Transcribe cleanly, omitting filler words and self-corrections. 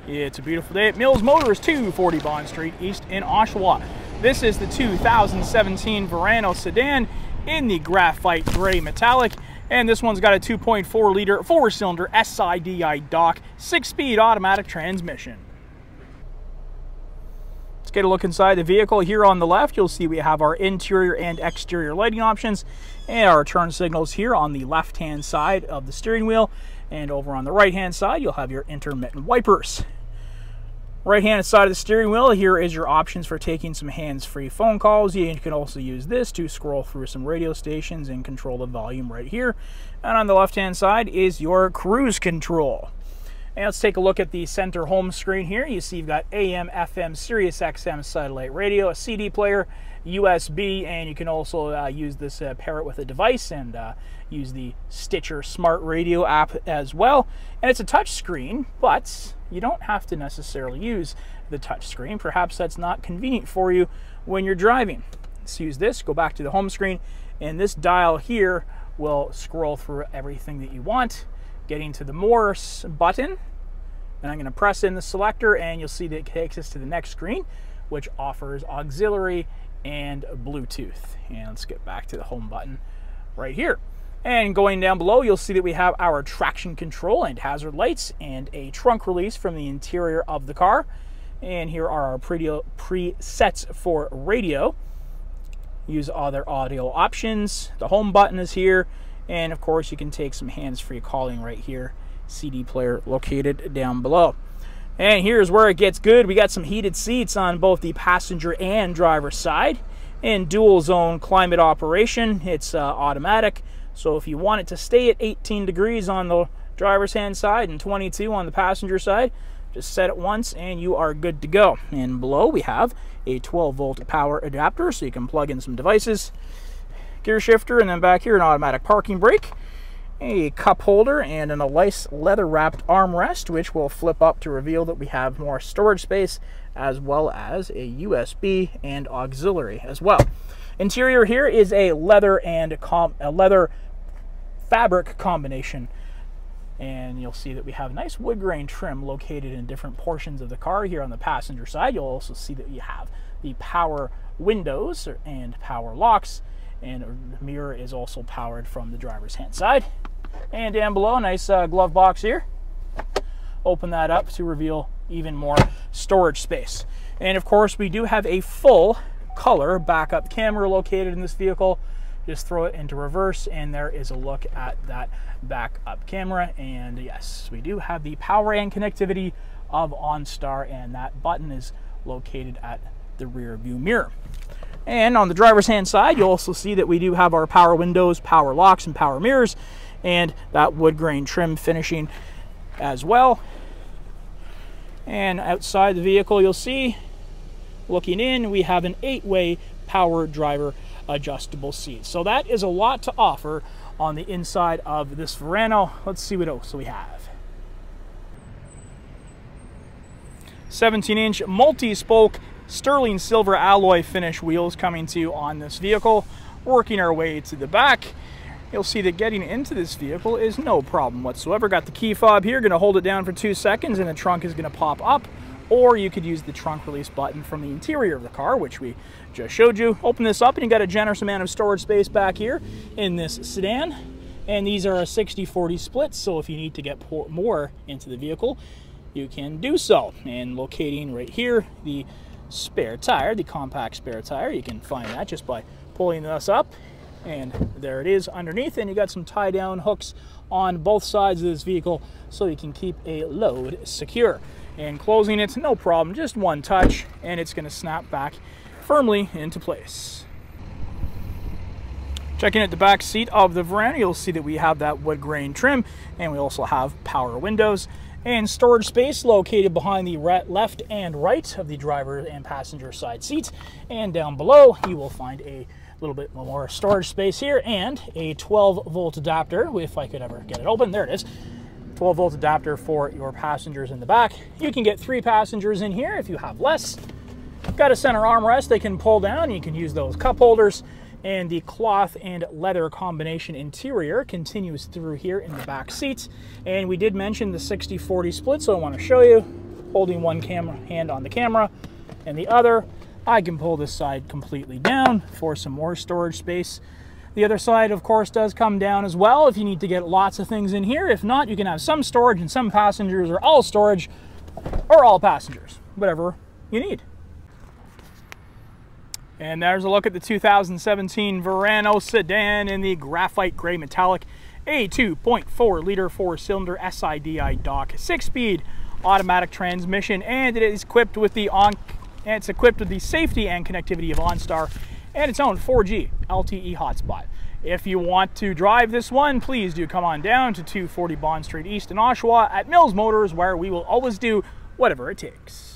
It's a beautiful day at Mills Motors, 240 Bond Street East in Oshawa. This is the 2017 Verano Sedan in the graphite gray metallic, and this one's got a 2.4 liter 4-cylinder SIDI dock 6-speed automatic transmission. Let's get a look inside the vehicle. Here on the left, you'll see we have our interior and exterior lighting options and our turn signals here on the left-hand side of the steering wheel. And over on the right-hand side, you'll have your intermittent wipers. Right-hand side of the steering wheel, here is your options for taking some hands-free phone calls. You can also use this to scroll through some radio stations and control the volume right here. And on the left-hand side is your cruise control. And let's take a look at the center home screen here. You see you've got AM, FM, Sirius XM satellite radio, a CD player, USB, and you can also use this, pair it with a device and use the Stitcher Smart Radio app as well. And it's a touch screen, but you don't have to necessarily use the touch screen. Perhaps that's not convenient for you when you're driving. Let's use this, go back to the home screen, and this dial here will scroll through everything that you want. Getting to the More button, and I'm going to press in the selector, and you'll see that it takes us to the next screen, which offers auxiliary and Bluetooth. And let's get back to the home button right here. And going down below, you'll see that we have our traction control and hazard lights and a trunk release from the interior of the car. And here are our presets for radio. Use other audio options. The home button is here. And of course, you can take some hands-free calling right here. CD player located down below. And here's where it gets good. We got some heated seats on both the passenger and driver side. And dual zone climate operation. It's automatic. So if you want it to stay at 18 degrees on the driver's hand side and 22 on the passenger side, just set it once and you are good to go. And below we have a 12-volt power adapter, so you can plug in some devices. Gear shifter, and then back here an automatic parking brake, a cup holder, and a nice leather-wrapped armrest, which will flip up to reveal that we have more storage space, as well as a USB and auxiliary as well. Interior here is a leather and leather fabric combination, and you'll see that we have nice wood grain trim located in different portions of the car. Here on the passenger side, you'll also see that you have the power windows and power locks, and the mirror is also powered from the driver's hand side. And down below, a nice glove box here. Open that up to reveal even more storage space. And of course, we do have a full color backup camera located in this vehicle. Just throw it into reverse, and there is a look at that backup camera. And yes, we do have the power and connectivity of OnStar, and that button is located at the rear view mirror. And on the driver's hand side, you'll also see that we do have our power windows, power locks, and power mirrors, and that wood grain trim finishing as well. And outside the vehicle, you'll see, looking in, we have an 8-way power driver adjustable seat. So that is a lot to offer on the inside of this Verano. Let's see what else we have. 17-inch multi-spoke sterling silver alloy finish wheels coming to you on this vehicle. Working our way to the back, you'll see that getting into this vehicle is no problem whatsoever. Got the key fob here, going to hold it down for 2 seconds and the trunk is going to pop up. Or you could use the trunk release button from the interior of the car, which we just showed you. Open this up and you got a generous amount of storage space back here in this sedan. And these are a 60-40 split, so if you need to get more into the vehicle, you can do so. And locating right here, the spare tire, the compact spare tire, you can find that just by pulling this up. And there it is underneath, and you got some tie-down hooks on both sides of this vehicle so you can keep a load secure. And closing it, no problem, just one touch, and it's going to snap back firmly into place. Checking at the back seat of the Verano, you'll see that we have that wood grain trim, and we also have power windows and storage space located behind the left and right of the driver and passenger side seats. And down below, you will find a little bit more storage space here and a 12-volt adapter, if I could ever get it open. There it is. 12-volt adapter for your passengers in the back. You can get 3 passengers in here if you have less. Got a center armrest they can pull down. You can use those cup holders. And the cloth and leather combination interior continues through here in the back seats. And we did mention the 60-40 split, so I want to show you. holding one hand on the camera and the other, I can pull this side completely down for some more storage space. The other side, of course, does come down as well if you need to get lots of things in here. If not, you can have some storage and some passengers, or all storage or all passengers, whatever you need. And there's a look at the 2017 Verano Sedan in the graphite gray metallic, a 2.4 liter 4-cylinder SIDI DOC 6-speed automatic transmission, and it is equipped with the safety and connectivity of OnStar and its own 4G LTE hotspot. If you want to drive this one, please do come on down to 240 Bond Street East in Oshawa at Mills Motors, where we will always do whatever it takes.